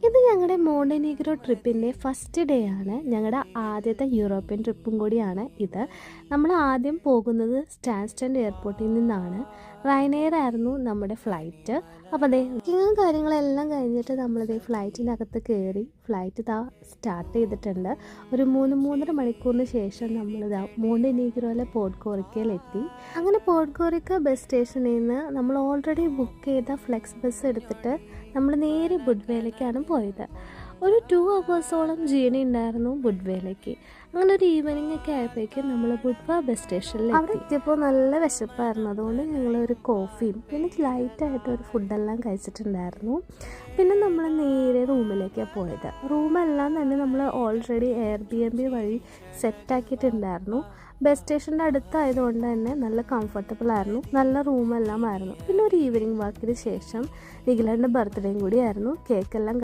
ഇത് ഞങ്ങളുടെ മോണ്ടെനീഗ്രോ ട്രിപ്പിൻ്റെ first day ആണ്. ഞങ്ങളുടെ ആദ്യത്തെ യൂറോപ്യൻ ട്രിപ്പും കൂടിയാണ് ഇത്. നമ്മൾ ആദ്യം പോകുന്നത് സ്റ്റാൻസ്റ്റഡ് എയർപോർട്ടിൽ നിന്നാണ്. റൈനെയർ ആയിരുന്നു നമ്മുടെ ഫ്ലൈറ്റ്. അപ്പോൾ അതേ ബുക്കിങ്ങും കാര്യങ്ങളെല്ലാം കഴിഞ്ഞിട്ട് നമ്മളിതേ ഫ്ലൈറ്റിനകത്ത് കയറി. ഫ്ലൈറ്റ് സ്റ്റാർട്ട് ചെയ്തിട്ടുണ്ട്. ഒരു 3-3.5 മണിക്കൂറിന് ശേഷം നമ്മളിതാ മോണ്ടെനീഗ്രോയിലെ പോഡ്ഗോറിക്കയിലെത്തി. അങ്ങനെ പോഡ്ഗോറിക്ക ബസ് സ്റ്റേഷനിൽ നിന്ന് നമ്മൾ ഓൾറെഡി ബുക്ക് ചെയ്ത ഫ്ലെക്സ് ബസ് എടുത്തിട്ട് നമ്മൾ നേരെ ബുഡ്വേയിലേക്കാണ് പോയത്. ഒരു 2 hours ജേണി ഉണ്ടായിരുന്നു ബുഡ്വേയിലേക്ക്. അങ്ങനെ ഒരു ഈവനിങ് ഒക്കെ ആയപ്പോഴേക്കും നമ്മൾ ബുഡ്വ ബസ് സ്റ്റേഷനിൽ അവിടെ എത്തിയപ്പോൾ നല്ല വിശപ്പായിരുന്നു. അതുകൊണ്ട് ഞങ്ങളൊരു കോഫിയും പിന്നെ ലൈറ്റായിട്ടൊരു ഫുഡെല്ലാം കഴിച്ചിട്ടുണ്ടായിരുന്നു. പിന്നെ നമ്മൾ നേരെ റൂമിലേക്കാണ് പോയത്. റൂമെല്ലാം തന്നെ നമ്മൾ ഓൾറെഡി Airbnb വഴി സെറ്റാക്കിയിട്ടുണ്ടായിരുന്നു. ബസ് സ്റ്റേഷൻ്റെ അടുത്തായതുകൊണ്ട് തന്നെ നല്ല കംഫർട്ടബിൾ ആയിരുന്നു. നല്ല റൂമെല്ലാം ആയിരുന്നു. പിന്നെ ഒരു ഈവനിങ് വാക്കിന് ശേഷം നിഖിലേൻ്റെ ബർത്ത്ഡേയും കൂടി ആയിരുന്നു. കേക്കെല്ലാം